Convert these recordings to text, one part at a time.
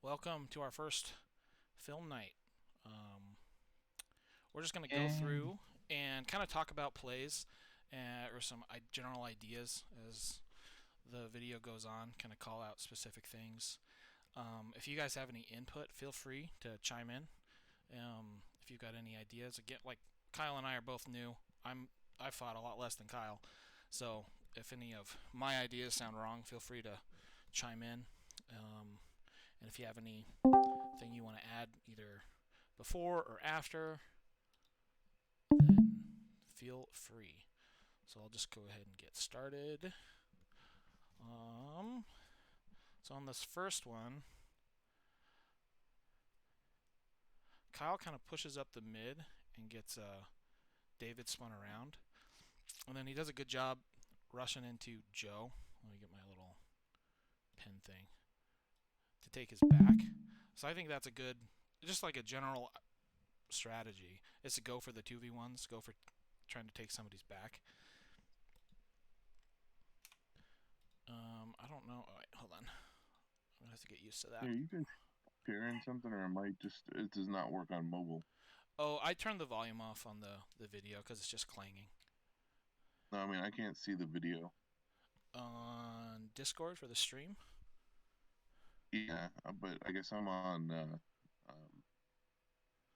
Welcome to our first film night. Um, we're just going to go Yay. through and kind of talk about plays or some general ideas as the video goes on, kind of call out specific things. If you guys have any input, feel free to chime in. If you've got any ideas, again, like Kyle and I are both new. I fought a lot less than Kyle, so if any of my ideas sound wrong, feel free to chime in. And if you have anything you want to add, either before or after, then feel free. So I'll just go ahead and get started. Um, so on this first one, Kyle kind of pushes up the mid and gets David spun around, and then he does a good job rushing into Joe. Let me get my little pen thing to take his back. So I think that's a good, just like a general strategy, is to go for the 2v1s, go for trying to take somebody's back. I don't know. Oh, wait, hold on. I'm gonna have to get used to that. Are you guys sharing something, or it does not work on mobile? Oh, I turned the volume off on the video because it's just clanging. No, I mean I can't see the video. On Discord for the stream. Yeah, but I guess um, I'm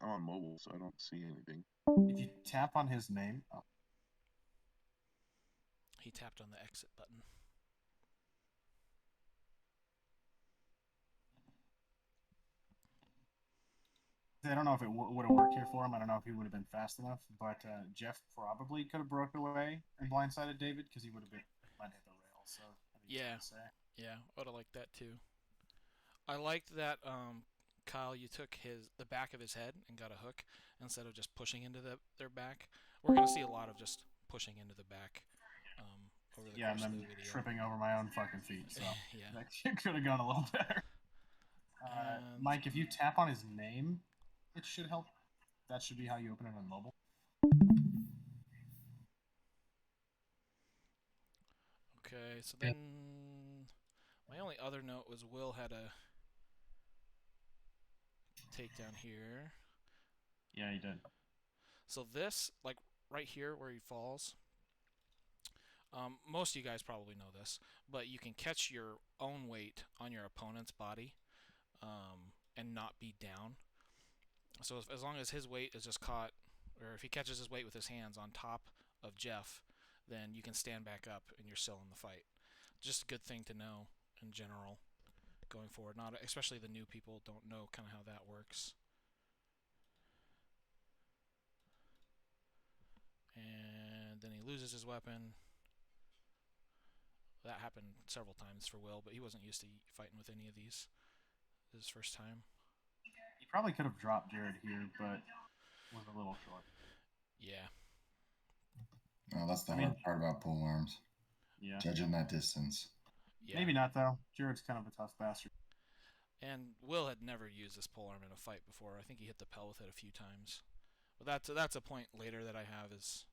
on mobile, so I don't see anything. If you tap on his name, He tapped on the exit button. I don't know if it would have worked here for him. I don't know if he would have been fast enough, but Jeff probably could have broke away and blindsided David because he would have been might hit the rail. So I think Yeah, to say. yeah, I would have liked that too. I liked that Kyle, you took the back of his head and got a hook instead of just pushing into their back. We're gonna see a lot of just pushing into the back over the Yeah, and course of the then video. tripping over my own fucking feet. So Yeah. that could have gone a little better. And Mike, if you tap on his name, it should help. That should be how you open it on mobile. okay, so then my only other note was Will had a takedown here. Yeah, he did. So this, like right here where he falls, most of you guys probably know this, but you can catch your own weight on your opponent's body and not be down. So as long as his weight is just caught, or if he catches his weight with his hands on top of Jeff, then you can stand back up and you're still in the fight. Just a good thing to know in general going forward. Not especially the new people don't know kind of how that works. And then he loses his weapon. That happened several times for Will, but he wasn't used to fighting with any of these. This is his first time. He probably could have dropped Jared here, but was a little short. Yeah. Oh, that's the I mean, hard part about pole arms. yeah. Judging that distance. Yeah. Maybe not though. Jared's kind of a tough bastard. And Will had never used this polearm in a fight before. I think he hit the pel with it a few times. But that's a point later that I have is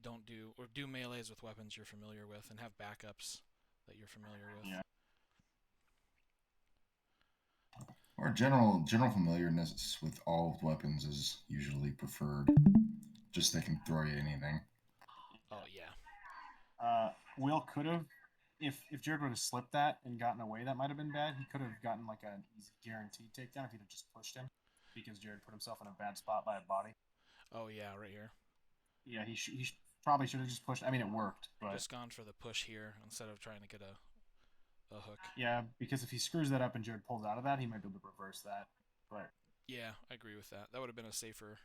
don't do or do melees with weapons you're familiar with and have backups that you're familiar with. Yeah. Or general familiarness with all weapons is usually preferred. Just they can throw you anything. Oh yeah. Will could have, if Jared would have slipped that and gotten away, that might have been bad. He could have gotten like an easy guaranteed takedown if he'd have just pushed him, because Jared put himself in a bad spot by a body. Oh yeah, right here. Yeah, probably should have just pushed. I mean, it worked, but Just gone for the push here instead of trying to get a hook. yeah, because if he screws that up and Jared pulls out of that, he might be able to reverse that. But Yeah, I agree with that. That would have been a safer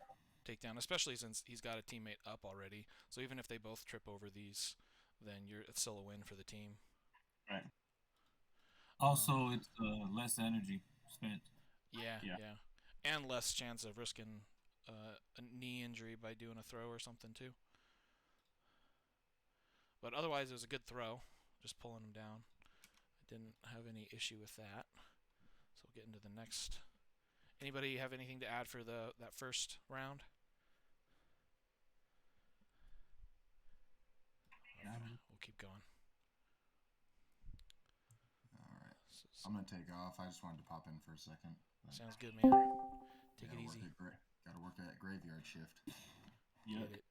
takedown, especially since he's got a teammate up already. So even if they both trip over these, then it's still a win for the team. right. Also, it's less energy spent. Yeah, Yeah. yeah, and less chance of risking a knee injury by doing a throw or something too. But otherwise, it was a good throw, just pulling him down. I didn't have any issue with that. So we'll get into the next. Anybody have anything to add for that first round? Yeah. We'll keep going. All right. So I'm gonna take off. I just wanted to pop in for a second. Sounds good, man. Take it easy. Gotta work that graveyard shift. Yeah. Get it.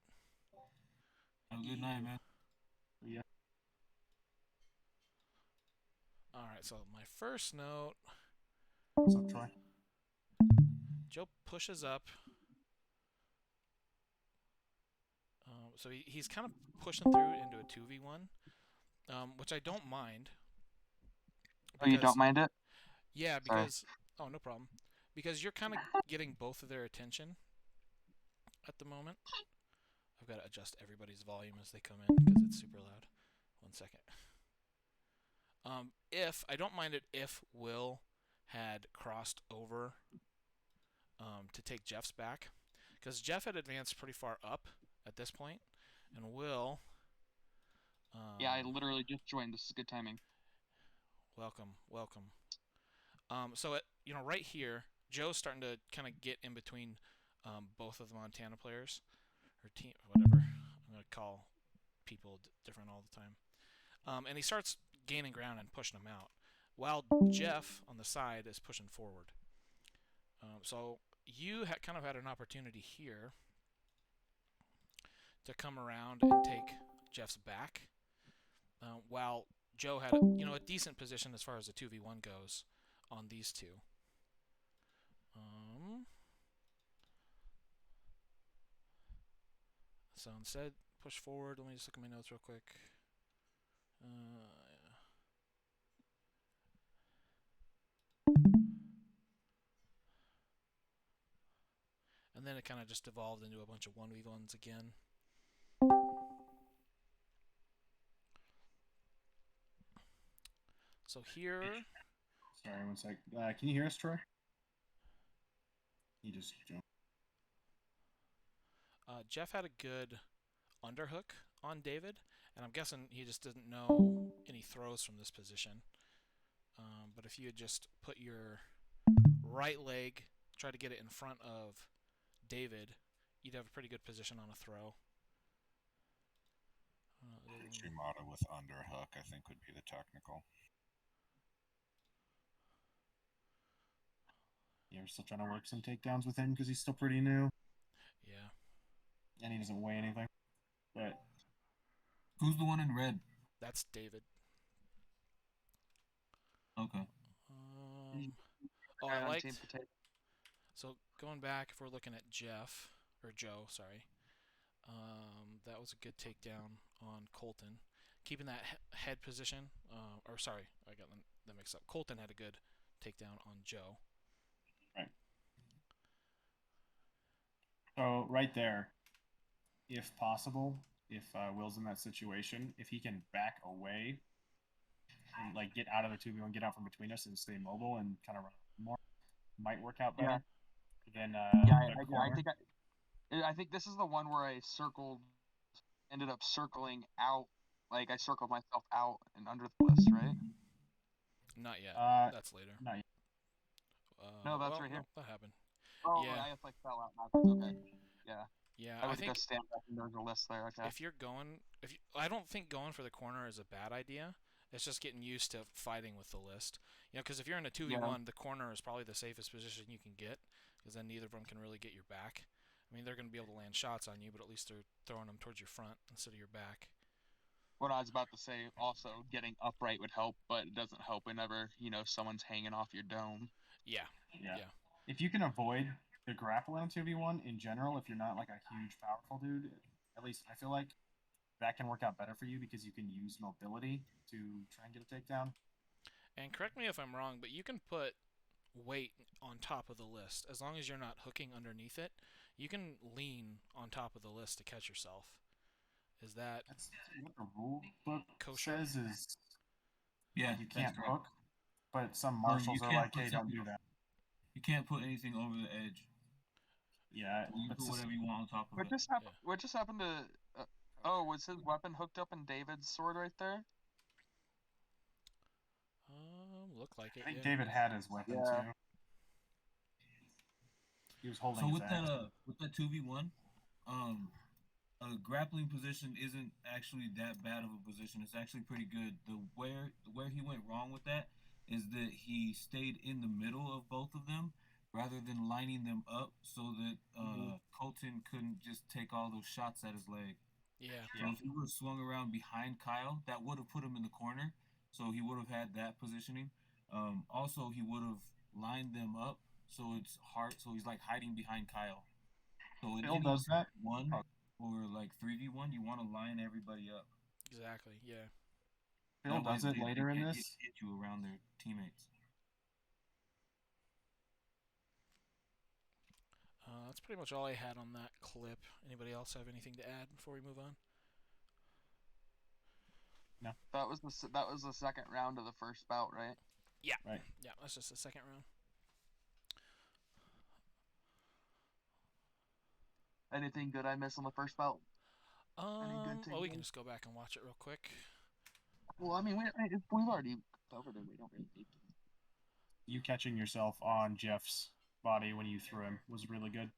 Have a good night, man. Yeah. All right. So my first note. What's up, Troy? Joe pushes up. So he's kind of pushing through into a 2v1, which I don't mind. Oh, you don't mind it? Yeah, Sorry. because... Oh, no problem. Because you're kind of getting both of their attention at the moment. I've got to adjust everybody's volume as they come in because it's super loud. 1 second. I don't mind it if Will had crossed over to take Jeff's back, because Jeff had advanced pretty far up at this point, and Will. Yeah, I literally just joined. This is good timing. Welcome. So right here, Joe's starting to kind of get in between both of the Montana players, or team, whatever. I'm gonna call people different all the time. And he starts gaining ground and pushing them out, while Jeff on the side is pushing forward. So you kind of had an opportunity here to come around and take Jeff's back, while Joe had a decent position as far as the 2v1 goes on these two. So instead, push forward. Let me just look at my notes real quick. And then it kind of just evolved into a bunch of 1v1s again. So here... Sorry, 1 sec. Can you hear us, Troy? He just jumped. Jeff had a good underhook on David, and I'm guessing he just didn't know any throws from this position. But if you had just put your right leg, try to get it in front of David, you'd have a pretty good position on a throw. Shimada with underhook, I think, would be the technical. Yeah, we're still trying to work some takedowns with him because he's still pretty new. Yeah. And he doesn't weigh anything. But Who's the one in red? That's David. Okay. I liked... Team Potato. So going back, if we're looking at Jeff, or Joe, sorry. That was a good takedown on Colton. Keeping that head position, or sorry, I got them mixed up. Colton had a good takedown on Joe. Right. So right there, if possible, if Will's in that situation, if he can back away and like get out of the 2v1, get out from between us and stay mobile and kind of run more, might work out better. Than I think this is the one where I ended up circling out, like I circled myself out and under the list, right? Not yet. That's later. Not yet. No, that's right here. That happened. Oh, Yeah. I just like fell out. That's okay. Yeah. Yeah, I I would think just stand up and there's a list there. Okay. if you're going, I don't think going for the corner is a bad idea. It's just getting used to fighting with the list. Because if you're in a 2v1, the corner is probably the safest position you can get, because then neither of them can really get your back. I mean, they're going to be able to land shots on you, but at least they're throwing them towards your front instead of your back. What I was about to say, also, getting upright would help, but it doesn't help whenever, someone's hanging off your dome. Yeah. If you can avoid the grapple in 2v1 in general, if you're not like a huge powerful dude, at least I feel like that can work out better for you because you can use mobility to try and get a takedown. And correct me if I'm wrong, but you can put weight on top of the list. As long as you're not hooking underneath it, you can lean on top of the list to catch yourself. Is that... That's what the rule book kosher? says is Yeah, you can't that's correct. hook, but some Or you marshals are can't like, put hey, don't something- do that. You can't put anything over the edge. Yeah, You that's put just- whatever you want on top of What it. just happened to... was his weapon hooked up in David's sword right there? Look like it. I think Yeah. David had his weapon Yeah. too. He was holding So his with axe. that 2v1, a grappling position isn't actually that bad of a position. It's actually pretty good. Where he went wrong with that is that he stayed in the middle of both of them rather than lining them up so that Colton couldn't just take all those shots at his leg. Yeah. So if he would have swung around behind Kyle, that would have put him in the corner. So he would have had that positioning. Also, he would have lined them up so it's hard. So he's like hiding behind Kyle. So in Phil any does that. one or like 3v1, you want to line everybody up. Exactly. Yeah. Phil That way does it they later in can't this. hit you around their teammates. That's pretty much all I had on that clip. Anybody else have anything to add before we move on? That was the second round of the first bout, right? Yeah. Right. Yeah, that's just the second round. Anything good I missed on the first bout? good Well, we can takeaways? just go back and watch it real quick. Well, I mean, we've already covered it. We don't really need to. You catching yourself on Jeff's body when you threw him was really good,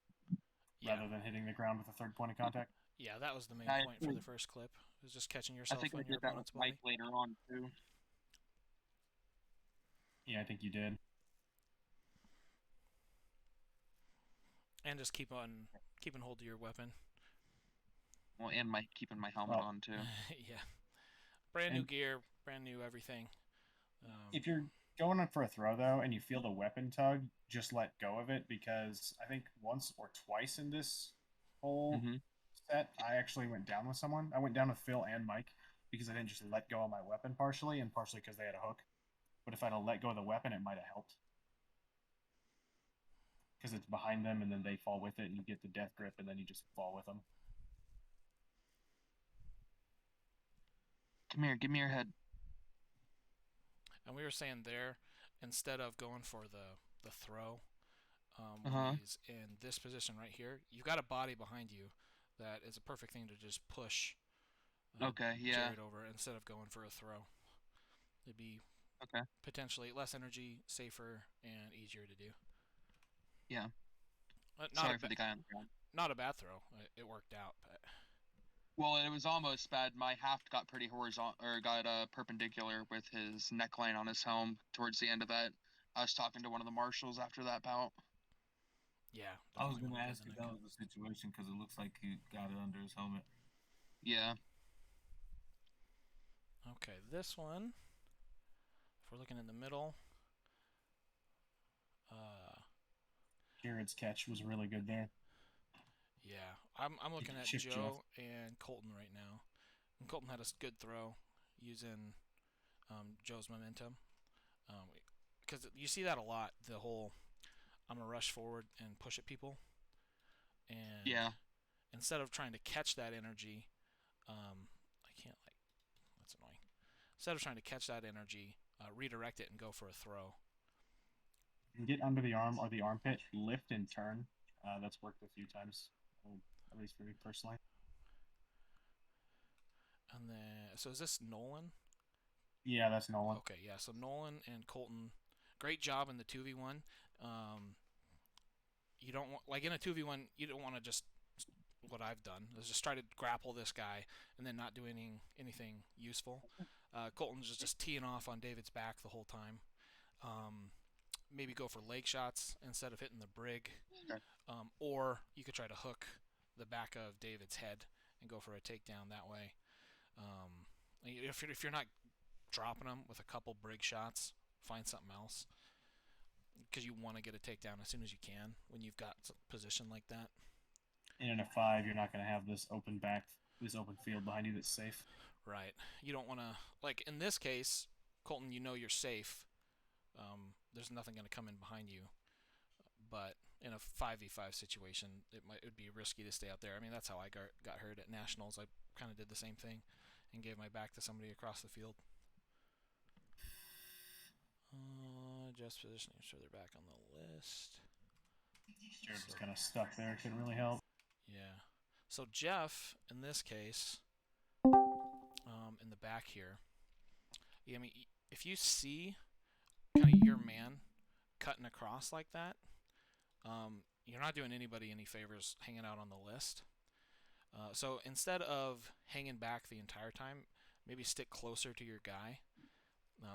Yeah. rather than hitting the ground with a third point of contact. Yeah, that was the main I point for think- the first clip. It was just catching I yourself think I on your did that opponent's with body. Mike later on too. Yeah, I think you did. And just keeping hold of your weapon. Well, and keeping my helmet Well, on too. Yeah. Brand new And- gear, brand new everything. If you're going in for a throw though, and you feel the weapon tug, just let go of it, because I think once or twice in this whole Mhm. set, I actually went down with someone. I went down with Phil and Mike because I didn't just let go of my weapon partially, and partially because they had a hook. But if I'd have let go of the weapon, it might have helped. Because it's behind them, and then they fall with it, and you get the death grip, and then you just fall with them. Come here, give me your head. And we were saying there, instead of going for the throw, when Uh-huh. he's in this position right here, you've got a body behind you that is a perfect thing to just push Okay, yeah. Jared over instead of going for a throw. It'd be Okay. potentially less energy, safer, and easier to do. Yeah. Not Sorry a for the guy on the ground. not a bad throw. It worked out, but Well, it was almost bad. My haft got pretty horizontal, or got perpendicular with his neckline on his helm towards the end of that. I was talking to one of the marshals after that bout. yeah. I was definitely going to wouldn't ask have if been that was the situation because it looks like he got it under his helmet. Yeah. Okay, this one. If we're looking in the middle, Jared's catch was really good there. yeah, I'm looking at Shift Joe and Colton right now. And Colton had a good throw using Joe's momentum, because you see that a lot. The whole I'm gonna rush forward and push at people, and Yeah. instead of trying to catch that energy, I can't that's annoying. Instead of trying to catch that energy, redirect it and go for a throw. And get under the arm or the armpit, lift and turn. That's worked a few times, at least for me personally. And then, so is this Nolan? Yeah, that's Nolan. Okay, yeah. So Nolan and Colton, great job in the 2v1. You don't want, like in a 2v1, you don't want to just what I've done is just try to grapple this guy and then not do anything useful. Colton's just teeing off on David's back the whole time. Maybe go for leg shots instead of hitting the brig, Okay. or you could try to hook the back of David's head and go for a takedown that way. If you're not dropping them with a couple brig shots, find something else, because you want to get a takedown as soon as you can when you've got a position like that. And in a 5, you're not going to have this open open field behind you that's safe. Right. You don't want to, like in this case, Colton, you know you're safe. There's nothing going to come in behind you. But in a 5v5 situation, it would be risky to stay out there. I mean, that's how I got hurt at Nationals. I kind of did the same thing and gave my back to somebody across the field. Just positioning further back on the list. Jared was kind of stuck there. Couldn't really help. Yeah. So Jeff, in this case, in the back here, I mean, if you see kind of your man cutting across like that, you're not doing anybody any favors hanging out on the list. So instead of hanging back the entire time, maybe stick closer to your guy.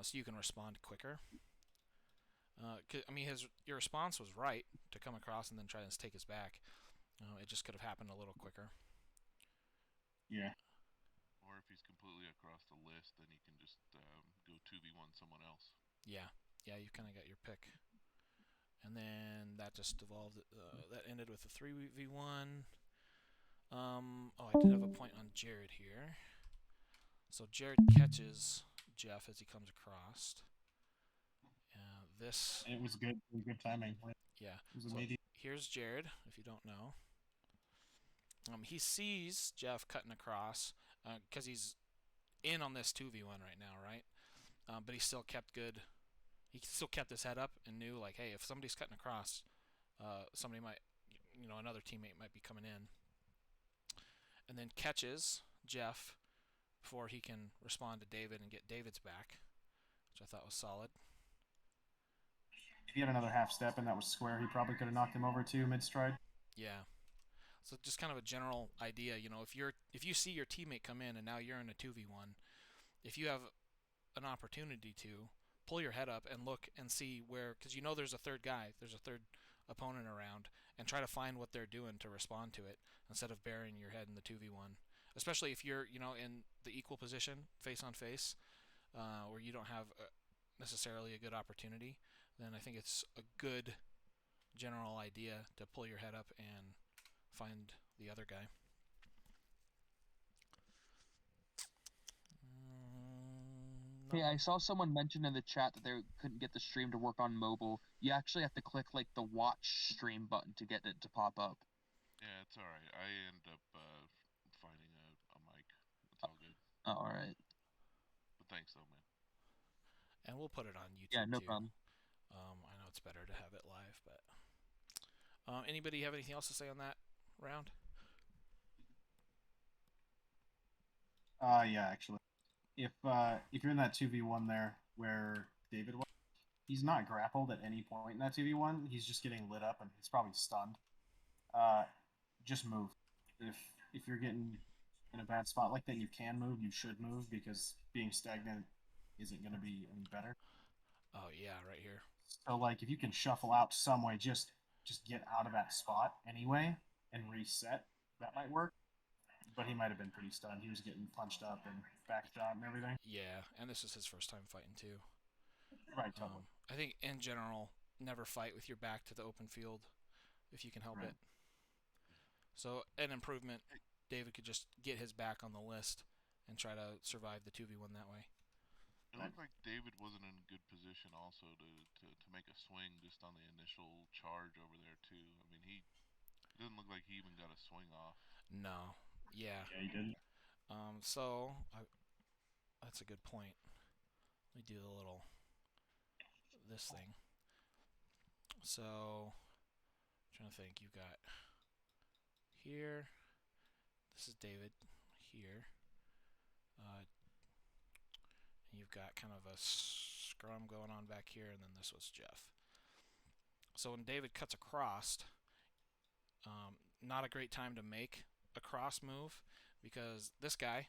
so you can respond quicker. I mean, your response was right to come across and then try to take his back. It just could have happened a little quicker. Yeah. Or if he's completely across the list, then he can just go 2v1 someone else. Yeah, you kind of got your pick. And then that just evolved. That ended with a 3v1. I did have a point on Jared here. So Jared catches Jeff as he comes across. This. It was good. It was good timing. Yeah. It was So immediate. here's Jared, if you don't know. He sees Jeff cutting across because he's in on this 2v1 right now, right? But he still kept good. He still kept his head up and knew, like, hey, if somebody's cutting across, somebody might, another teammate might be coming in. And then catches Jeff before he can respond to David and get David's back, which I thought was solid. If he had another half step and that was square, he probably could have knocked him over too mid-stride. Yeah. So just kind of a general idea, if you see your teammate come in and now you're in a 2v1, if you have an opportunity to pull your head up and look and see where, because there's a third guy, there's a third opponent around, and try to find what they're doing to respond to it instead of burying your head in the 2v1. Especially if you're, in the equal position, face on face, where you don't have necessarily a good opportunity, then I think it's a good general idea to pull your head up and find the other guy. Hey, I saw someone mention in the chat that they couldn't get the stream to work on mobile. You actually have to click like the watch stream button to get it to pop up. Yeah, it's alright. I end up finding a mic. It's all good. Oh, all right. But thanks, though, man. And we'll put it on YouTube Yeah, no too. problem. I know it's better to have it live, but anybody have anything else to say on that round? Yeah, actually. If you're in that 2v1 there where David was, he's not grappled at any point in that 2v1. He's just getting lit up and he's probably stunned. Just move. If you're getting in a bad spot like that, you can move. You should move because being stagnant isn't going to be any better. Oh yeah, right here. So like if you can shuffle out some way, just get out of that spot anyway and reset. That might work. But he might have been pretty stunned. He was getting punched up and backshot and everything. Yeah, and this is his first time fighting too. Right, totally. I think in general, never fight with your back to the open field if you can help it. So an improvement, David could just get his back on the list and try to survive the 2v1 that way. It looked like David wasn't in a good position also to make a swing just on the initial charge over there too. I mean, he didn't look like he even got a swing off. No. Yeah. Yeah, he didn't. That's a good point. Let me do this thing. So, I'm trying to think. You've got here. This is David here. And you've got kind of a scrum going on back here, and then this was Jeff. So when David cuts across, not a great time to make a cross move because this guy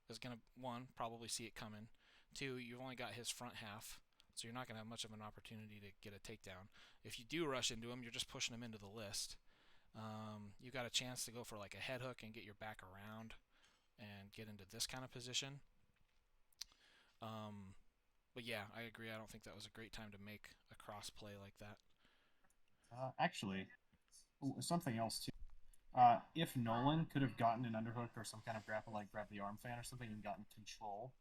is going to, one, probably see it coming. Two, you've only got his front half, so you're not going to have much of an opportunity to get a takedown. If you do rush into him, you're just pushing him into the list. You got a chance to go for like a head hook and get your back around and get into this kind of position. But yeah, I agree. I don't think that was a great time to make a cross play like that. Actually, something else too. If Nolan could have gotten an underhook or some kind of grapple, like grab the arm fan or something, and gotten control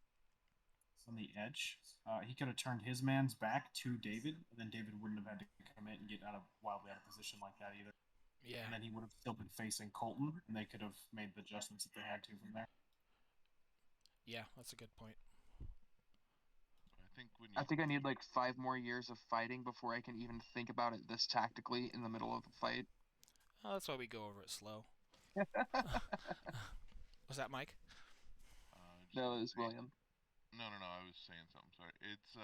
on the edge, he could have turned his man's back to David, and then David wouldn't have had to commit and get wildly out of position like that either. Yeah. And then he would have still been facing Colton, and they could have made the adjustments that they had to from there. Yeah, that's a good point. I think I need like 5 more years of fighting before I can even think about it this tactically in the middle of the fight. Oh, that's why we go over it slow. Was that Mike? No, it was William. No, I was saying something. Sorry. It's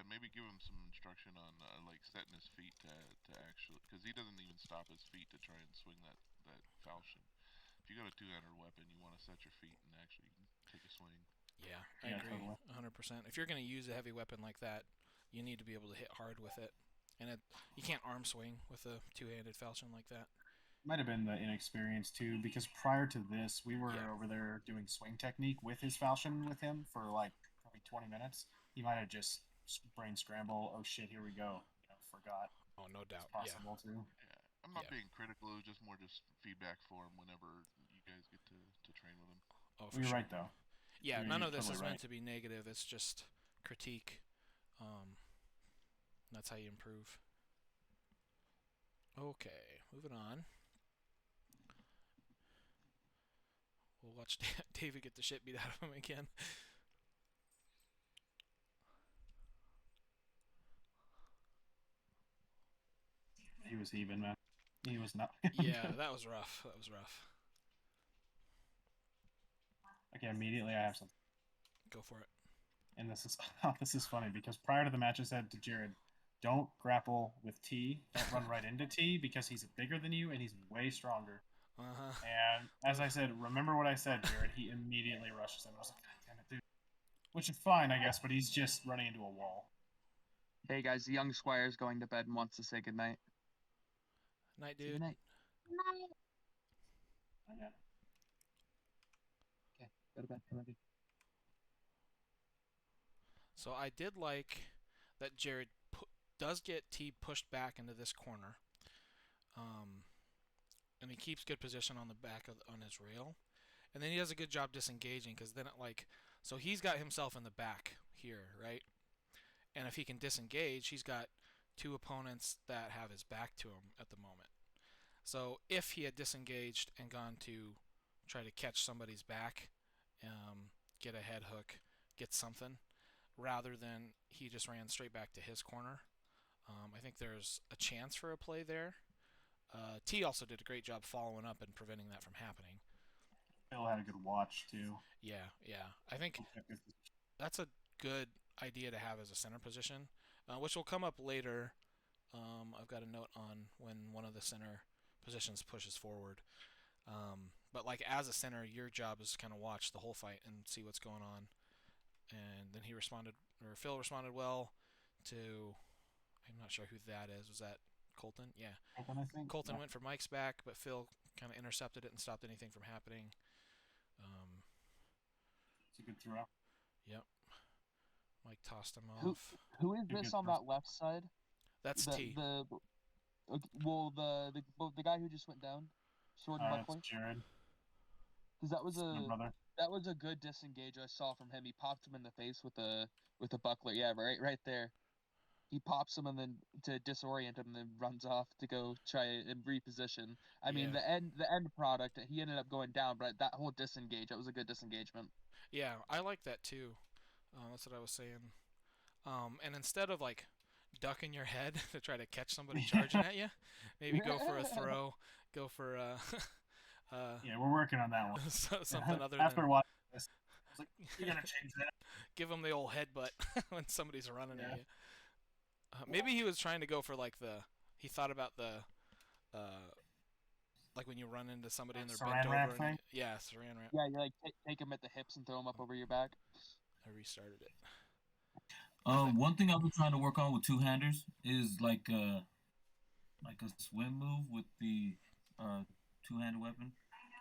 maybe give him some instruction on like setting his feet to actually, because he doesn't even stop his feet to try and swing that falchion. If you got a two-handed weapon, you want to set your feet and actually take a swing. Yeah, I Yeah, agree, totally. 100%. If you're going to use a heavy weapon like that, you need to be able to hit hard with it, and you can't arm swing with a two-handed falchion like that. Might have been the inexperience too, because prior to this, we were Yeah. over there doing swing technique with his falchion with him for like probably 20 minutes. He might have just brain scramble. Oh shit, here we go. Forgot. Oh, no It's doubt. possible too. Yeah, I'm not Yeah. being critical. It was just more just feedback for him whenever you guys get to train with him. Oh, for You're sure. right though. Yeah, You're none of this totally is right. meant to be negative. It's just critique. That's how you improve. Okay, moving on. We'll watch David get the shit beat out of him again. He was heaving, man. He was not. Yeah, that was rough. That was rough. Okay, immediately I have something. Go for it. And this is funny because prior to the match I said to Jared, don't grapple with T. Don't run right into T because he's bigger than you and he's way stronger. Uh-huh. And as I said, remember what I said, Jared. He immediately rushes him. I was like, God damn it, dude. Which is fine, I guess, but he's just running into a wall. Hey guys, the young squire's going to bed and wants to say goodnight. Night, Say dude. goodnight. Yeah. Okay, go to bed. I love you. So I did like that Jared does get T pushed back into this corner. And he keeps good position on the back on his rail. And then he does a good job disengaging because then so he's got himself in the back here, right? And if he can disengage, he's got two opponents that have his back to him at the moment. So if he had disengaged and gone to try to catch somebody's back, get a head hook, get something, rather than he just ran straight back to his corner, I think there's a chance for a play there. T also did a great job following up and preventing that from happening. Phil had a good watch, too. Yeah. I think that's a good idea to have as a center position, which will come up later. I've got a note on when one of the center positions pushes forward. But like as a center, your job is to kind of watch the whole fight and see what's going on. And then Phil responded well to, I'm not sure who that is. Was that Colton? Yeah. Colton, I think. Colton Yeah. went for Mike's back, but Phil kind of intercepted it and stopped anything from happening. It's a good throw. Yep. Mike tossed him off. Who is Good this on throw. that left side? That's T. The guy who just went down, sword and buckler. That's Jared. Because that was My brother. that was a good disengage I saw from him. He popped him in the face with a buckler. Yeah, right there. He pops him and then to disorient him, and then runs off to go try and reposition. I mean, Yeah. the end product, he ended up going down, but that whole disengage, that was a good disengagement. Yeah, I like that too. That's what I was saying. And instead of like ducking your head to try to catch somebody charging at you, maybe go for a throw, go for Yeah, we're working on that one. something other After than watching this, I was like, you're going to change that. give them the old headbutt when somebody's running Yeah. at you. Maybe he was trying to go for he thought about like when you run into somebody and they're Saran bent wrap over. thing? Yeah, saran wrap. Yeah, you like take him at the hips and throw him up over your back. I restarted it. One thing I've been trying to work on with two-handers is like a swim move with the two-handed weapon.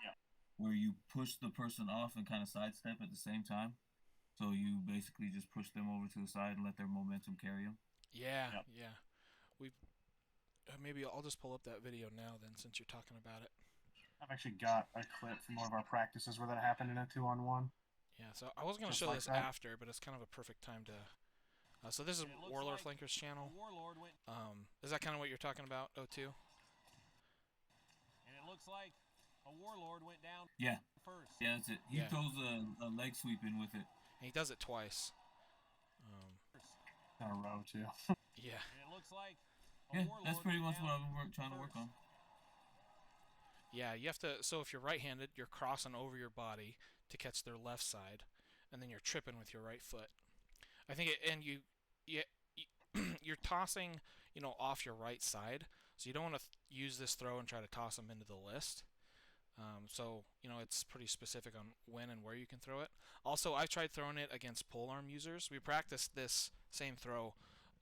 Yeah. Where you push the person off and kind of sidestep at the same time. So you basically just push them over to the side and let their momentum carry them. Yeah, Yep. yeah. We maybe I'll just pull up that video now then, since you're talking about it. I've actually got a clip from one of our practices where that happened in a 2-on-1. Yeah, so I was going to Just show like this that. after, but it's kind of a perfect time to. So this is Warlord Flanker's channel. Is that kind of what you're talking about, O2? And it looks like a warlord went down Yeah. first. Yeah, that's it. He Yeah. throws a leg sweep in with it. And he does it twice. In a row, too. Yeah. And it looks like a Yeah, warlord that's pretty went much what down I've been trying to work first. on. Yeah, you have to. So if you're right-handed, you're crossing over your body to catch their left side, and then you're tripping with your right foot. I think you're tossing, off your right side, so you don't want to use this throw and try to toss them into the list. So, it's pretty specific on when and where you can throw it. Also, I've tried throwing it against polearm users. We practiced this same throw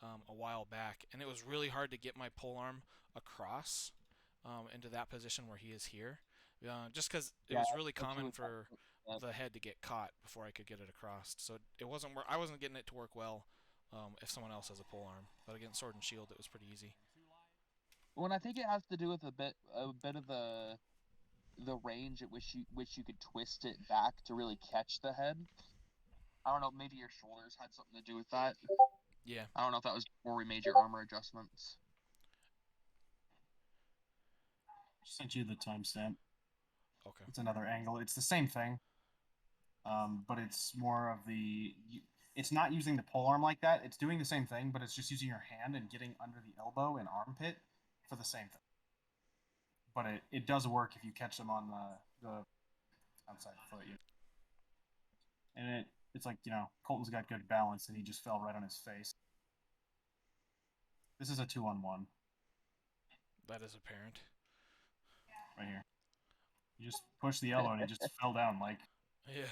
a while back, and it was really hard to get my polearm across into that position where he is here. Just because it was really common for the head to get caught before I could get it across. So I wasn't getting it to work well if someone else has a polearm. But against Sword and Shield, it was pretty easy. Well, and I think it has to do with a bit of the range at which you could twist it back to really catch the head. I don't know, maybe your shoulders had something to do with that. Yeah. I don't know if that was before we made your armor adjustments. Sent you the timestamp. Okay. It's another angle. It's the same thing, but it's more of it's not using the polearm like that. It's doing the same thing, but it's just using your hand and getting under the elbow and armpit for the same thing. But it does work if you catch them on the outside foot. And it's like, Colton's got good balance, and he just fell right on his face. This is a 2-on-1. That is apparent. Right here. You just push the elbow, and he just fell down like... Yeah.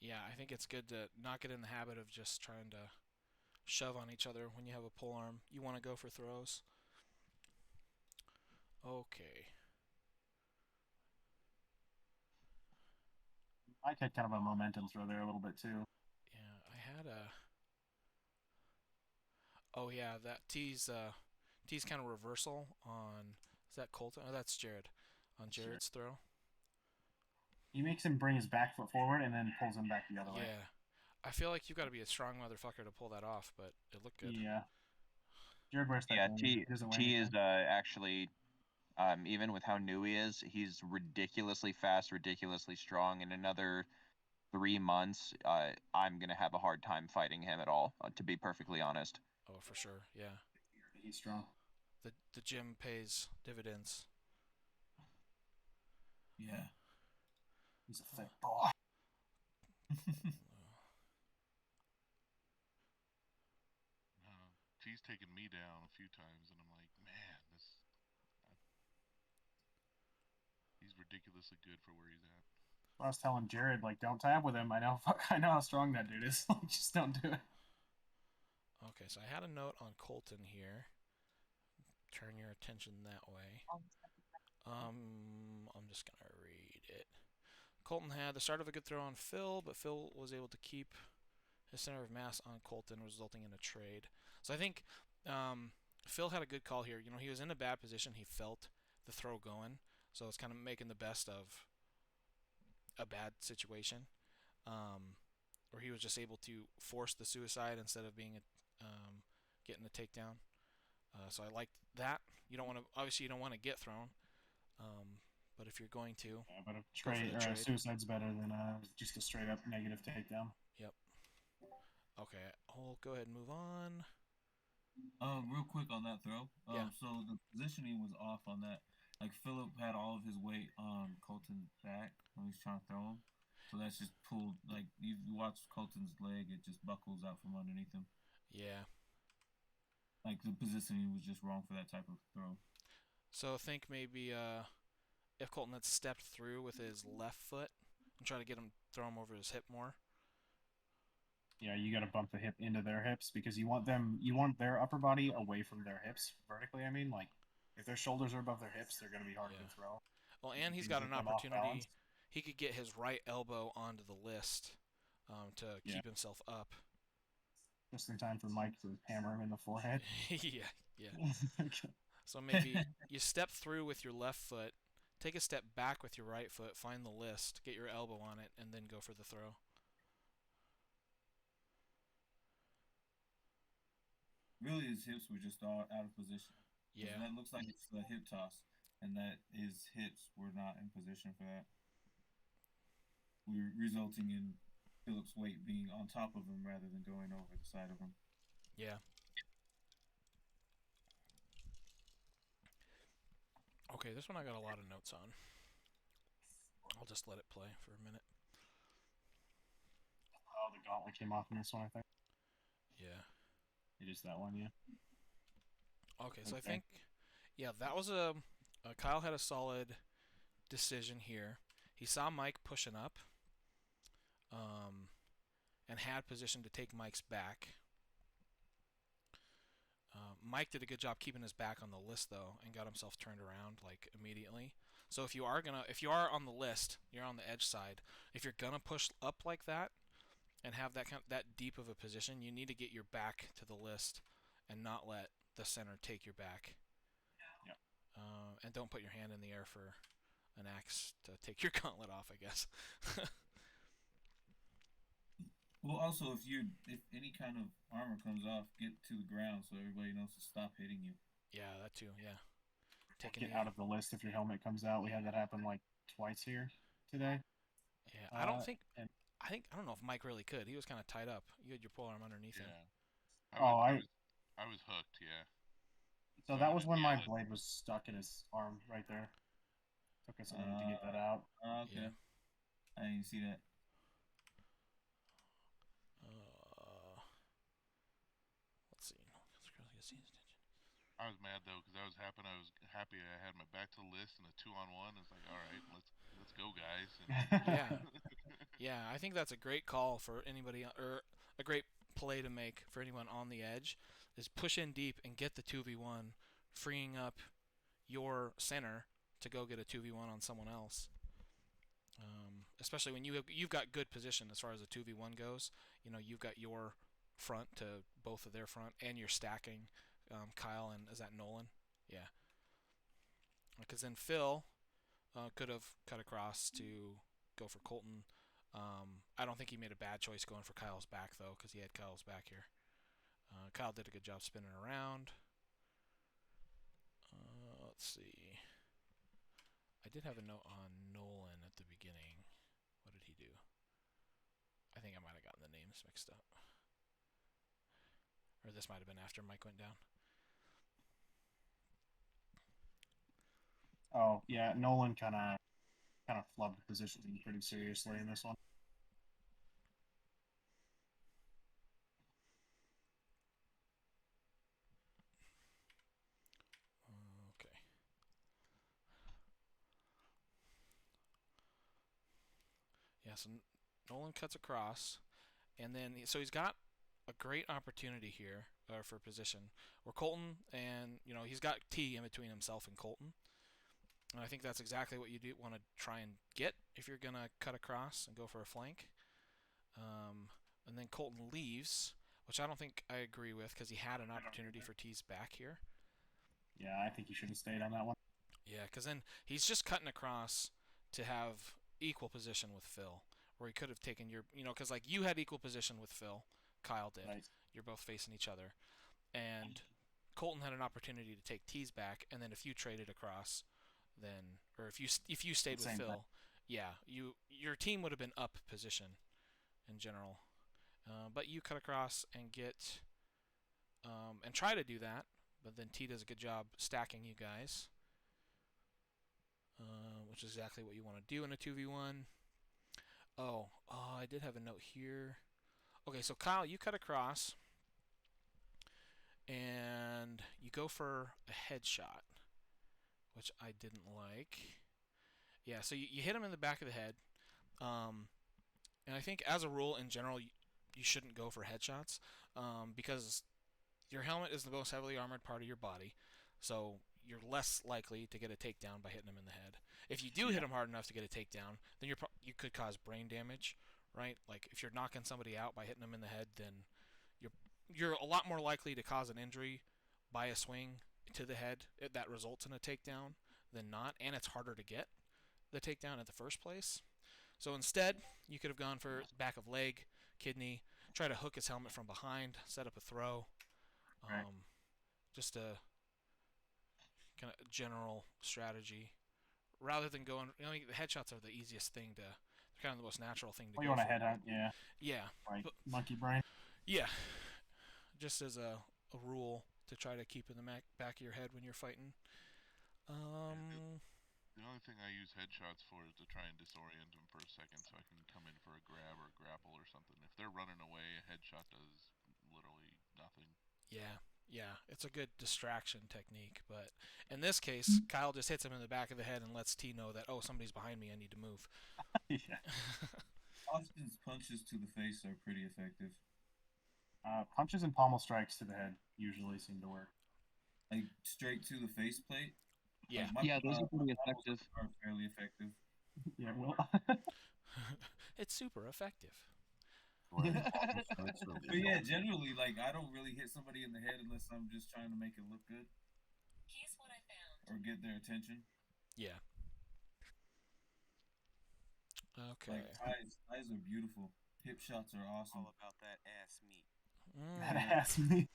Yeah, I think it's good to not get in the habit of just trying to shove on each other when you have a polearm. You want to go for throws. Okay. Mike had kind of a momentum throw there a little bit too. Yeah, I had a... Oh yeah, that T's kind of reversal on... Is that Colton? Oh, that's Jared. On Jared's throw. He makes him bring his back foot forward and then pulls him back the other way. Yeah. I feel like you've got to be a strong motherfucker to pull that off, but it looked good. Yeah. Jared wears that. Yeah, T is actually, even with how new he is, he's ridiculously fast, ridiculously strong. In another 3 months, I'm going to have a hard time fighting him at all, to be perfectly honest. Oh, for sure, yeah. He's strong. The gym pays dividends. Yeah. He's a thick boy. T's taken me down a few times, and I'm like, man, he's ridiculously good for where he's at. I was telling Jared, don't tie up with him. I know how strong that dude is. Just don't do it. Okay, so I had a note on Colton here. Turn your attention that way. I'm just gonna read it. Colton had the start of a good throw on Phil, but Phil was able to keep his center of mass on Colton, resulting in a trade. So I think Phil had a good call here. He was in a bad position. He felt the throw going, so it's kind of making the best of a bad situation, where he was just able to force the suicide instead of being getting the takedown. So I liked that. You don't want to get thrown, but if you're going to, yeah, but a suicide's better than just a straight up negative takedown. Yep. Okay, I'll go ahead and move on. Real quick on that throw. Yeah. So the positioning was off on that. Like Philip had all of his weight on Colton's back when he was trying to throw him. So that's just pulled. Like you watch Colton's leg, it just buckles out from underneath him. Yeah. Like the positioning was just wrong for that type of throw. So think maybe if Colton had stepped through with his left foot and try to throw him over his hip more. Yeah, you got to bump the hip into their hips because you want their upper body away from their hips vertically. I mean, if their shoulders are above their hips, they're going to be harder to throw. Well, and he's got an opportunity. He could get his right elbow onto the list to keep himself up. Just in time for Mike to hammer him in the forehead. yeah. So maybe you step through with your left foot, take a step back with your right foot, find the list, get your elbow on it, and then go for the throw. Really, his hips were just all out of position. Yeah. That looks like it's a hip toss, and that his hips were not in position for that. Resulting in Philip's weight being on top of him rather than going over the side of him. Yeah. Okay, this one I got a lot of notes on. I'll just let it play for a minute. Oh, the gauntlet came off in this one, I think. Yeah. It is that one, yeah. Okay, so I Okay. think, yeah, that was Kyle had a solid decision here. He saw Mike pushing up, and had position to take Mike's back. Mike did a good job keeping his back on the list though, and got himself turned around like immediately. So if you are on the list, you're on the edge side. If you're gonna push up like that, and have that deep of a position, you need to get your back to the list, and not let the center take your back. Yep. And don't put your hand in the air for an axe to take your gauntlet off, I guess. Well, also if any kind of armor comes off, get to the ground so everybody knows to stop hitting you. Yeah, that too. Yeah. Get out of the list if your helmet comes out. We had that happen like twice here today. Yeah, I don't know if Mike really could. He was kind of tied up. You had your polearm underneath him. I was hooked. Yeah. So that was when my blade was stuck in his arm right there. Took us a minute to get that out. Okay. Yeah. I didn't see that. Let's see. I was mad though because I was happy I had my back to the list and a 2-on-1. It's like, all right, let's go, guys. And Yeah, I think that's a great call for anybody, or a great play to make for anyone on the edge, is push in deep and get the 2v1, freeing up your center to go get a 2v1 on someone else. Especially when you've got good position as far as the 2v1 goes. You know, you've got your front to both of their front, and you're stacking Kyle and, is that Nolan? Yeah. Because then Phil could have cut across to go for Colton. I don't think he made a bad choice going for Kyle's back, though, because he had Kyle's back here. Kyle did a good job spinning around. Let's see. I did have a note on Nolan at the beginning. What did he do? I think I might have gotten the names mixed up. Or this might have been after Mike went down. Oh yeah, Nolan kind of flubbed positioning pretty seriously in this one. Okay. Yeah, so Nolan cuts across, and then so he's got a great opportunity here for position where Colton, and he's got T in between himself and Colton. And I think that's exactly what you do want to try and get if you're going to cut across and go for a flank. And then Colton leaves, which I don't think I agree with, because he had an opportunity for T's back here. Yeah, I think he should have stayed on that one. Yeah, because then he's just cutting across to have equal position with Phil, where he could have taken your, because like you had equal position with Phil, Kyle did. Right. You're both facing each other. And Colton had an opportunity to take T's back, and then if you traded across, then, or if you stayed with Phil, yeah, your team would have been up position in general. But you cut across and get and try to do that, but then T does a good job stacking you guys, which is exactly what you want to do in a 2v1. I did have a note here. Okay, so Kyle, you cut across and you go for a headshot, which I didn't like. Yeah, so you hit him in the back of the head. And I think as a rule, in general, you shouldn't go for headshots because your helmet is the most heavily armored part of your body. So you're less likely to get a takedown by hitting him in the head. If you do hit him hard enough to get a takedown, then you could cause brain damage, right? Like if you're knocking somebody out by hitting them in the head, then you're a lot more likely to cause an injury by a swing to the head that results in a takedown than not, and it's harder to get the takedown at the first place. So instead, you could have gone for back of leg, kidney, try to hook his helmet from behind, set up a throw. Right. Just a kind of general strategy. Rather than going, the headshots are the easiest thing to, they're kind of the most natural thing to go you want for. to headhunt, yeah. Yeah. Like monkey brain. Yeah. Just as a rule to try to keep in the back of your head when you're fighting. The only thing I use headshots for is to try and disorient them for a second so I can come in for a grab or grapple or something. If they're running away, a headshot does literally nothing. Yeah, it's a good distraction technique, but in this case, Kyle just hits him in the back of the head and lets T know that, oh, somebody's behind me, I need to move. Yeah. Austin's punches to the face are pretty effective. Punches and pommel strikes to the head usually seem to work. Like straight to the faceplate. Yeah. Like, Yeah, those are pretty pommels effective. Are fairly effective. Yeah, well, It's super effective. Right. Strikes are But yeah, generally, like I don't really hit somebody in the head unless I'm just trying to make it look good Here's what I found. or get their attention. Yeah. Okay. Like thighs are beautiful. Hip shots are awesome. All about that ass meat. that ass me.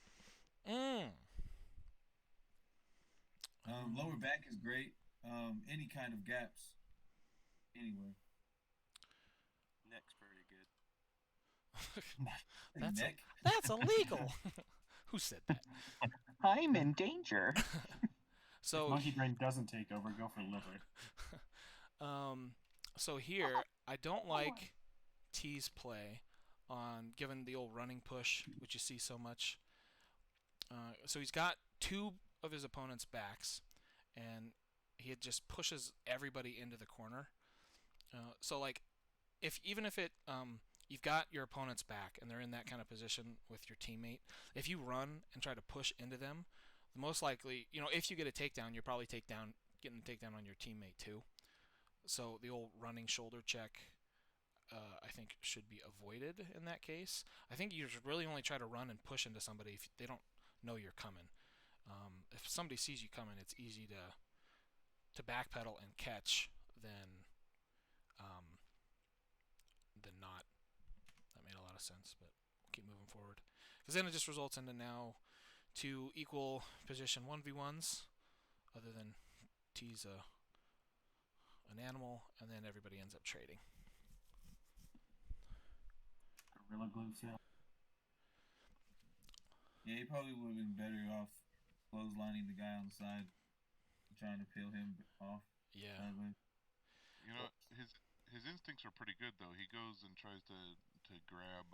Mm. Lower back is great. Any kind of gaps. Anyway. Neck's pretty good. That's illegal. Who said that? I'm in danger. So Monkey brain doesn't take over. Go for liver. So here I don't like T's play on given the old running push, which you see so much. So he's got two of his opponent's backs, and he just pushes everybody into the corner. So like, even if it you've got your opponent's back and they're in that kind of position with your teammate, if you run and try to push into them, the most likely, if you get a takedown, you're probably getting a takedown on your teammate too. So the old running shoulder check, I think, should be avoided in that case. I think you should really only try to run and push into somebody if they don't know you're coming. If somebody sees you coming, it's easy to backpedal and catch than not. That made a lot of sense, but we'll keep moving forward. Because then it just results into now 2 equal position 1v1s, other than T's an animal, and then everybody ends up trading. Gorilla glue seal. Yeah, he probably would have been better off clotheslining the guy on the side, trying to peel him off. Yeah. You know, his instincts are pretty good though. He goes and tries to grab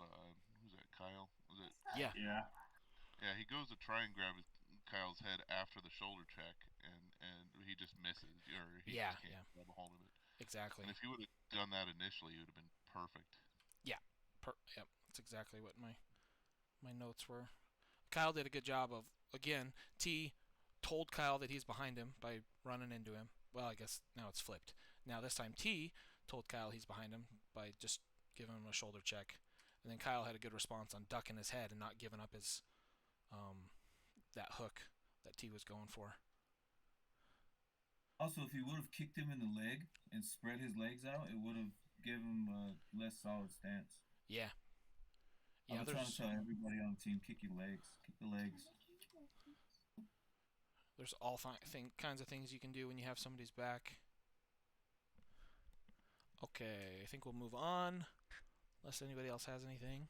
who's that? Kyle? Was it? Yeah. Yeah. Yeah, he goes to try and grab Kyle's head after the shoulder check, and he just misses, or he just can't grab a hold of it. Exactly. And if he would have done that initially, it would have been perfect. Yeah. Yep. That's exactly what my notes were. Kyle did a good job of, again, T told Kyle that he's behind him by running into him. Well, I guess now it's flipped. Now this time T told Kyle he's behind him by just giving him a shoulder check. And then Kyle had a good response on ducking his head and not giving up his that hook that T was going for. Also, if he would have kicked him in the leg and spread his legs out, it would have given him a less solid stance. Yeah. I'm trying to tell everybody on the team, kick your legs. Kick the legs. There's all kinds of things you can do when you have somebody's back. Okay, I think we'll move on, unless anybody else has anything.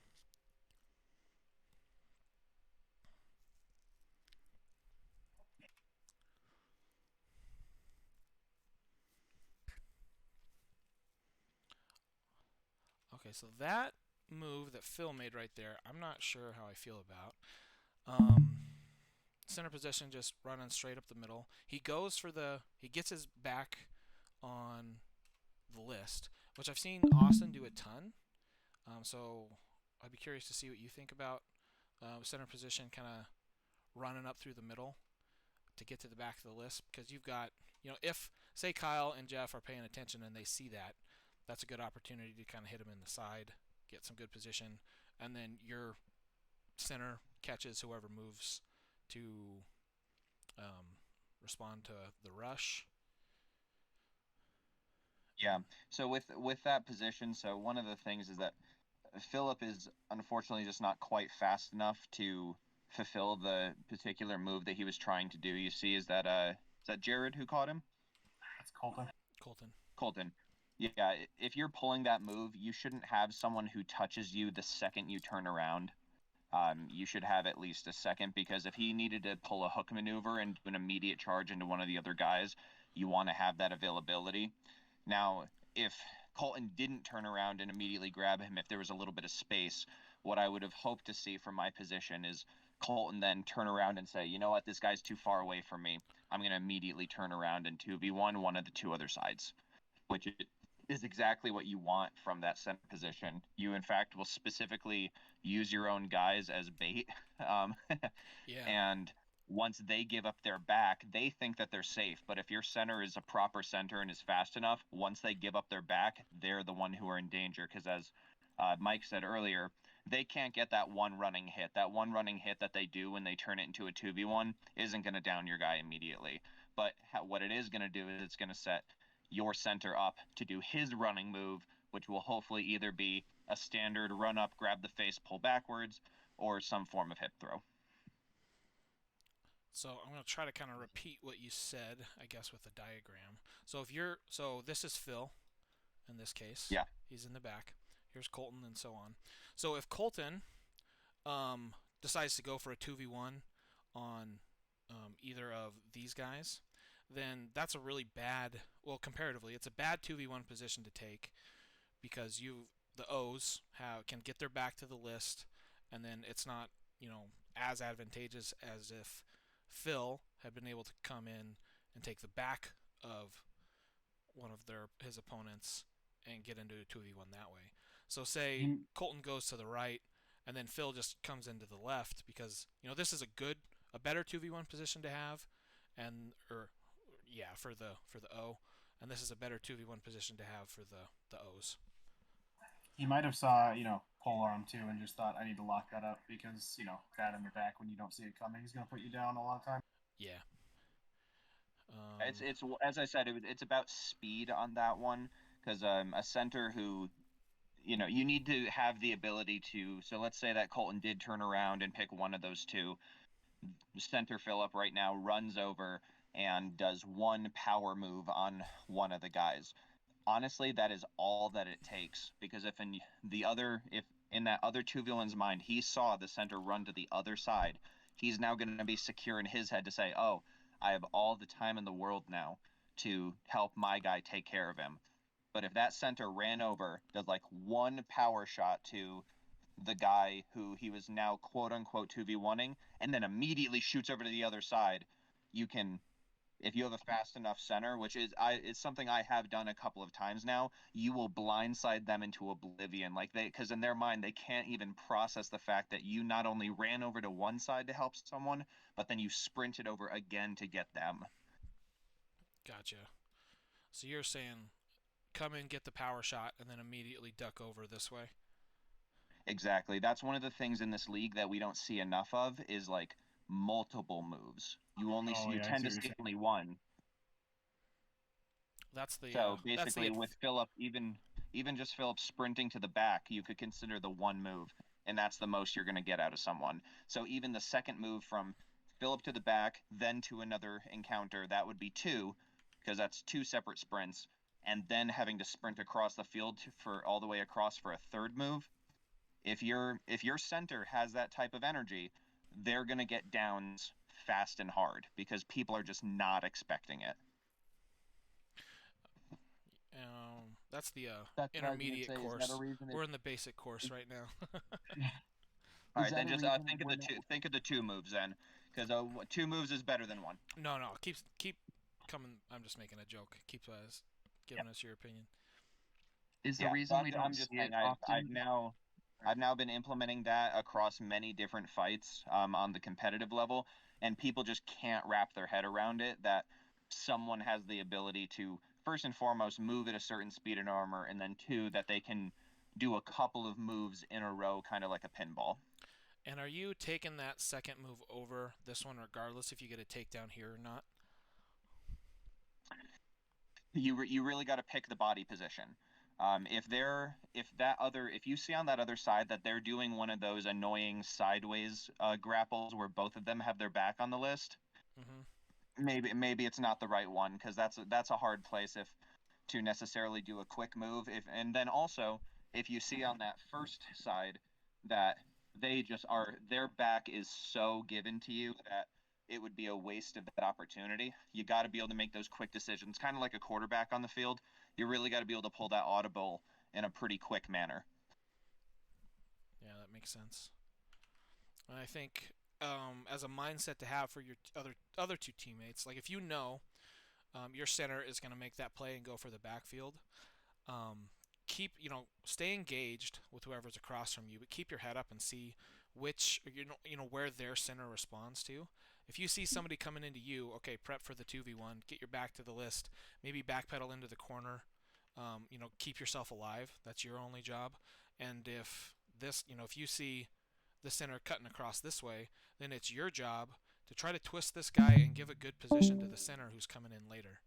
Okay, so that move that Phil made right there, I'm not sure how I feel about. Center position, just running straight up the middle. He gets his back on the list, which I've seen Austin do a ton. So I'd be curious to see what you think about center position, kind of running up through the middle to get to the back of the list, because you've got, if say Kyle and Jeff are paying attention and they see that, that's a good opportunity to kind of hit them in the side, get some good position, and then your center catches whoever moves to respond to the rush. Yeah. So with that position, so one of the things is that Philip is unfortunately just not quite fast enough to fulfill the particular move that he was trying to do. You see, is that Jared who caught him? That's Colton. Colton. Yeah, if you're pulling that move, you shouldn't have someone who touches you the second you turn around. You should have at least a second, because if he needed to pull a hook maneuver and do an immediate charge into one of the other guys, you want to have that availability. Now, if Colton didn't turn around and immediately grab him, if there was a little bit of space, what I would have hoped to see from my position is Colton then turn around and say, you know what, this guy's too far away from me. I'm going to immediately turn around and 2v1 one of the two other sides, which is exactly what you want from that center position. You, in fact, will specifically use your own guys as bait. Yeah. And once they give up their back, they think that they're safe. But if your center is a proper center and is fast enough, once they give up their back, they're the one who are in danger. Because as Mike said earlier, they can't get that one running hit. That one running hit that they do when they turn it into a 2v1 isn't going to down your guy immediately. But what it is going to do is it's going to set your center up to do his running move, which will hopefully either be a standard run up, grab the face, pull backwards, or some form of hip throw. So I'm going to try to kind of repeat what you said, I guess, with a diagram. So this is Phil, in this case. Yeah. He's in the back. Here's Colton and so on. So if Colton decides to go for a 2v1 on either of these guys, then that's a really bad, well, comparatively, it's a bad 2v1 position to take because the O's can get their back to the list, and then it's not, as advantageous as if Phil had been able to come in and take the back of one of his opponents and get into a 2v1 that way. So say Colton goes to the right and then Phil just comes into the left because this is a better 2v1 position to have, for the O, and this is a better 2v1 position to have for the O's. He might have saw, pole arm too and just thought, I need to lock that up because, that in the back when you don't see it coming, he's going to put you down a lot of time. Yeah. It's as I said, it's about speed on that one because a center who, you need to have the ability to. So let's say that Colton did turn around and pick one of those two. Center Philip right now runs over and does one power move on one of the guys. Honestly, that is all that it takes, because if in that other 2v1's mind he saw the center run to the other side, he's now going to be secure in his head to say, oh, I have all the time in the world now to help my guy take care of him. But if that center ran over, does like one power shot to the guy who he was now quote-unquote 2v1ing, and then immediately shoots over to the other side, you can... If you have a fast enough center, which is something I have done a couple of times now, you will blindside them into oblivion. Because in their mind, they can't even process the fact that you not only ran over to one side to help someone, but then you sprinted over again to get them. Gotcha. So you're saying come in, get the power shot, and then immediately duck over this way? Exactly. That's one of the things in this league that we don't see enough of is multiple moves. You tend to see only one. So basically, with Philip, even just Philip sprinting to the back, you could consider the one move, and that's the most you're going to get out of someone. So even the second move from Philip to the back, then to another encounter, that would be two, because that's two separate sprints, and then having to sprint across the field for all the way across for a third move. If your center has that type of energy, they're going to get downs fast and hard because people are just not expecting it. That's the intermediate course. We're in the basic course right now. All right, then just think of the two moves then, because two moves is better than one. No, keep coming. I'm just making a joke. Keep giving us your opinion. Is the reason we don't see it often? I've now been implementing that across many different fights on the competitive level, and people just can't wrap their head around it that someone has the ability to, first and foremost, move at a certain speed and armor, and then two, that they can do a couple of moves in a row, kind of like a pinball. And are you taking that second move over this one regardless if you get a takedown here or not? You really got to pick the body position. If you see on that other side that they're doing one of those annoying sideways grapples where both of them have their back on the list, maybe it's not the right one, because that's a hard place to necessarily do a quick move. And then also if you see on that first side that they just their back is so given to you that it would be a waste of that opportunity. You got to be able to make those quick decisions, kind of like a quarterback on the field. You really got to be able to pull that audible in a pretty quick manner. Yeah, that makes sense. And I think as a mindset to have for your other two teammates, like if you know your center is going to make that play and go for the backfield, stay engaged with whoever's across from you, but keep your head up and see which where their center responds to. If you see somebody coming into you, okay, prep for the 2v1, get your back to the list, maybe backpedal into the corner, keep yourself alive. That's your only job. And if you see the center cutting across this way, then it's your job to try to twist this guy and give a good position to the center who's coming in later.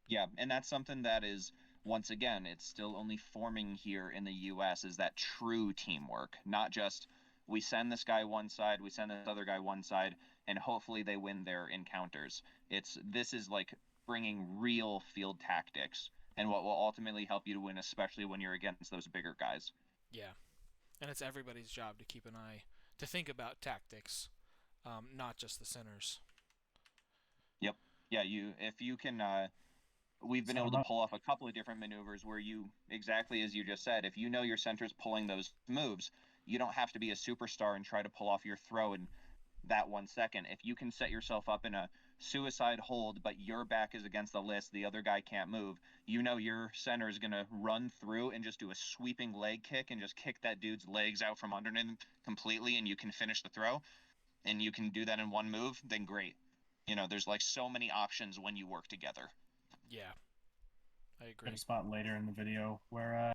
Yeah, and that's something that is, once again, it's still only forming here in the U.S., is that true teamwork. Not just, we send this guy one side, we send this other guy one side, and hopefully they win their encounters. This is like bringing real field tactics, and what will ultimately help you to win, especially when you're against those bigger guys. Yeah, and it's everybody's job to keep an eye, to think about tactics, not just the centers. Yep. Yeah, if you can... we've been able to pull off a couple of different maneuvers where you, exactly as you just said, if you know your center's pulling those moves, you don't have to be a superstar and try to pull off your throw in that 1 second. If you can set yourself up in a suicide hold, but your back is against the list, the other guy can't move, you know your center is going to run through and just do a sweeping leg kick and just kick that dude's legs out from under him completely, and you can finish the throw, and you can do that in one move, then great. There's like so many options when you work together. Yeah, I agree. Got a spot later in the video where,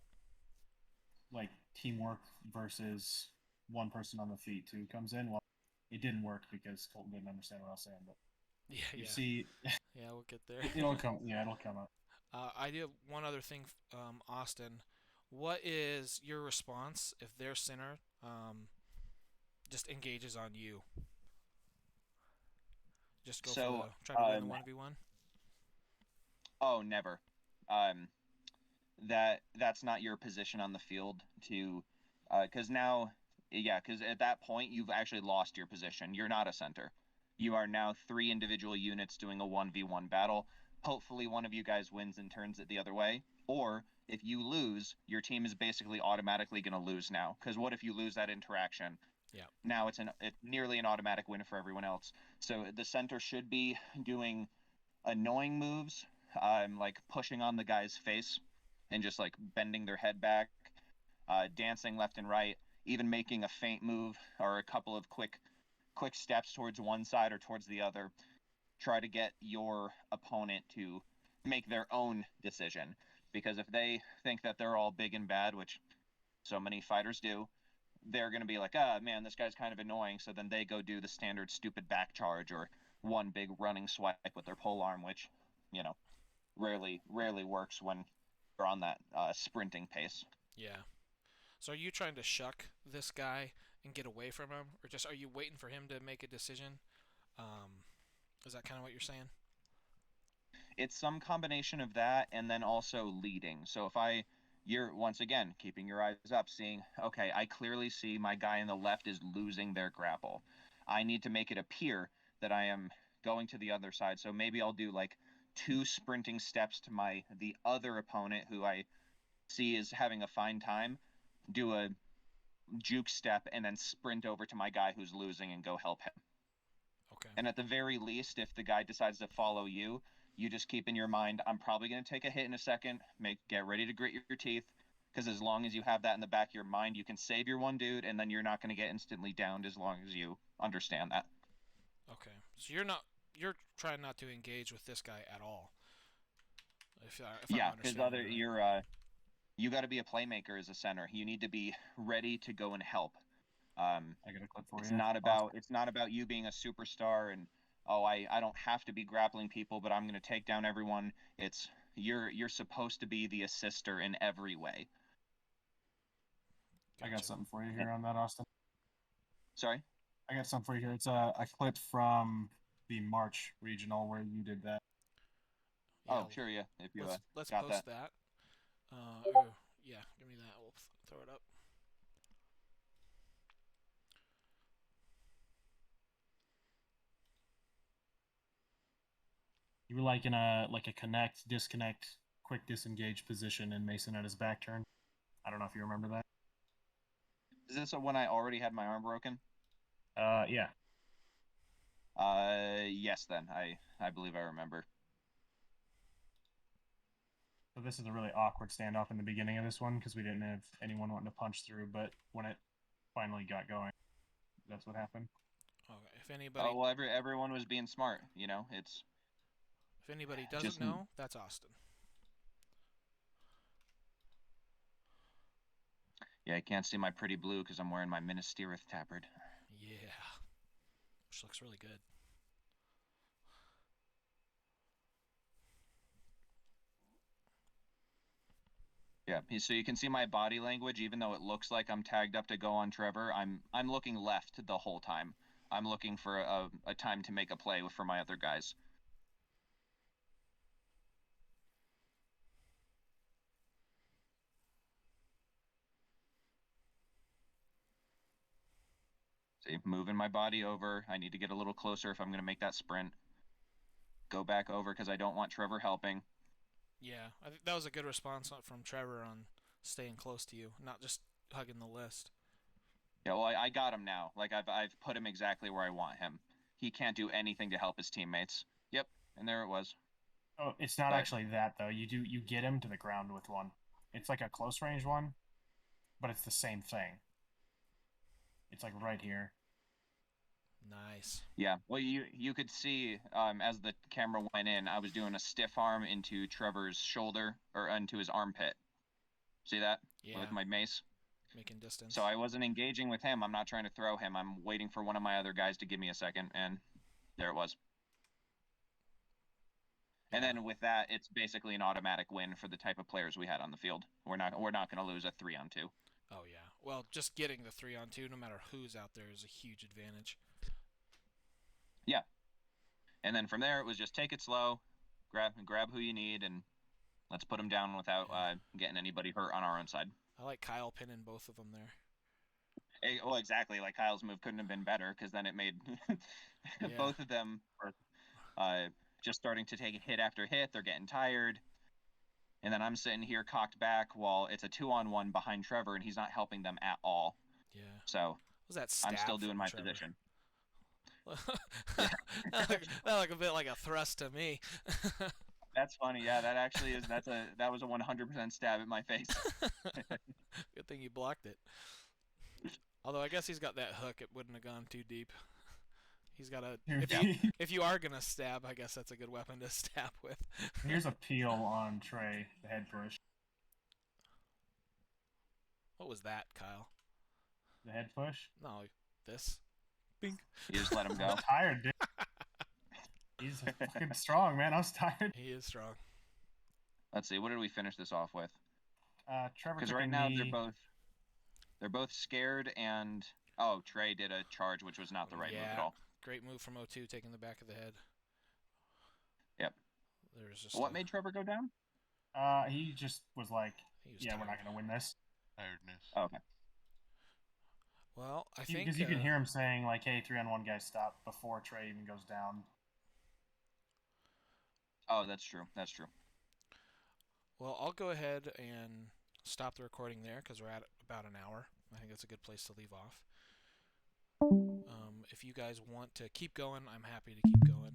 like, teamwork versus one person on the feet too comes in. Well, it didn't work because Colton didn't understand what I was saying, but yeah. See, yeah, we'll get there. It'll come. Yeah, it'll come up. I do have one other thing, Austin. What is your response if their center just engages on you? Just go try to win the 1v1? Oh, never. That's not your position on the field to, because at that point you've actually lost your position. You're not a center. You are now 3 individual units doing a 1v1 battle. Hopefully one of you guys wins and turns it the other way. Or if you lose, your team is basically automatically going to lose now. Because what if you lose that interaction? Yeah. Now it's nearly an automatic win for everyone else. So the center should be doing annoying moves, like pushing on the guy's face and just like bending their head back, dancing left and right, even making a feint move or a couple of quick steps towards one side or towards the other. Try to get your opponent to make their own decision, because if they think that they're all big and bad, which so many fighters do, they're going to be like, man, this guy's kind of annoying. So then they go do the standard stupid back charge or one big running swipe with their pole arm, which, rarely works when you're on that sprinting pace. Yeah. So are you trying to shuck this guy and get away from him, or just are you waiting for him to make a decision? Is that kind of what you're saying? It's some combination of that and then also leading. So if you're once again keeping your eyes up, seeing, okay, I clearly see my guy on the left is losing their grapple. I need to make it appear that I am going to the other side. So maybe I'll do like 2 sprinting steps to the other opponent who I see is having a fine time, do a juke step, and then sprint over to my guy who's losing and go help him. Okay. And at the very least, if the guy decides to follow you, you just keep in your mind, I'm probably going to take a hit in a second, get ready to grit your teeth, because as long as you have that in the back of your mind, you can save your one dude, and then you're not going to get instantly downed as long as you understand that. Okay. So you're trying not to engage with this guy at all. Yeah, because you got to be a playmaker as a center. You need to be ready to go and help. I got a clip for it's you. Not about you being a superstar and I don't have to be grappling people, but I'm going to take down everyone. It's you're supposed to be the assister in every way. Gotcha. I got something for you here on that, Austin. Sorry? I got something for you here. It's a clip from the March regional where you did that. Yeah, sure, yeah. If you let's got post that. Yeah, give me that. We'll throw it up. You were like in a connect, disconnect, quick disengage position, and Mason had his back turned. I don't know if you remember that. Is this when I already had my arm broken? Yeah. Yes. Then I believe I remember. So this is a really awkward standoff in the beginning of this one because we didn't have anyone wanting to punch through, but when it finally got going, that's what happened. Okay, if anybody, Oh well, everyone was being smart. You know, it's if anybody doesn't just- know, that's Austin. yeah. I can't see my pretty blue because I'm wearing my Minas Tirith tabard. Yeah, which looks really good. Yeah, so you can see my body language. Even though it looks like I'm tagged up to go on Trevor, I'm looking left the whole time. I'm looking for a time to make a play for my other guys. See, moving my body over. I need to get a little closer if I'm going to make that sprint. Go back over because I don't want Trevor helping. Yeah, I think that was a good response from Trevor on staying close to you, not just hugging the list. Yeah, well, I got him now. Like I've put him exactly where I want him. He can't do anything to help his teammates. Yep, and there it was. Oh, it's not But- actually that though. You get him to the ground with one. It's like a close range one, but it's the same thing. It's like right here. Nice. Yeah, well, you could see as the camera went in, I was doing a stiff arm into Trevor's shoulder or into his armpit. See that? Yeah, With my mace. making distance. So I wasn't engaging with him. I'm not trying to throw him. I'm waiting for one of my other guys to give me a second, and there it was. And then with that, it's basically an automatic win for the type of players we had on the field. We're not going to lose a 3-on-2. Oh yeah. Well, just getting the 3-on-2, no matter who's out there, is a huge advantage. Yeah. And then from there, it was just take it slow, grab who you need, and let's put them down without getting anybody hurt on our own side. I like Kyle pinning both of them there. Well, exactly. Like Kyle's move couldn't have been better because then it made both of them just starting to take hit after hit. They're getting tired. And then I'm sitting here cocked back while it's a 2-on-1 behind Trevor, and he's not helping them at all. Yeah. So Was that I'm stab still doing from my Trevor? position. that looked a bit like a thrust to me. That's funny. Yeah, that actually is. That was a 100% stab at my face. Good thing you blocked it. Although I guess he's got that hook, it wouldn't have gone too deep. He's got a. If you are gonna stab, I guess that's a good weapon to stab with. Here's a peel on Trey, the head push. What was that, Kyle? The head push? No, this. Bink. You just let him go. I'm tired, dude. He's fucking strong, man. I was tired. He is strong. Let's see. What did we finish this off with? Trevor Because took right a now knee. they're both scared, and Trey did a charge, which was not the right move at all. Great move from O2, taking the back of the head. Yep. There's just What made Trevor go down? He just was like, He was yeah, we're tired. not going to win this. Tiredness. Oh, okay. Well, I think Because you can hear him saying, like, hey, 3-on-1 guys, stop, before Trey even goes down. Oh, that's true. That's true. Well, I'll go ahead and stop the recording there because we're at about an hour. I think that's a good place to leave off. If you guys want to keep going, I'm happy to keep going,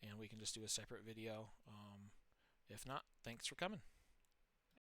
and we can just do a separate video. If not, thanks for coming.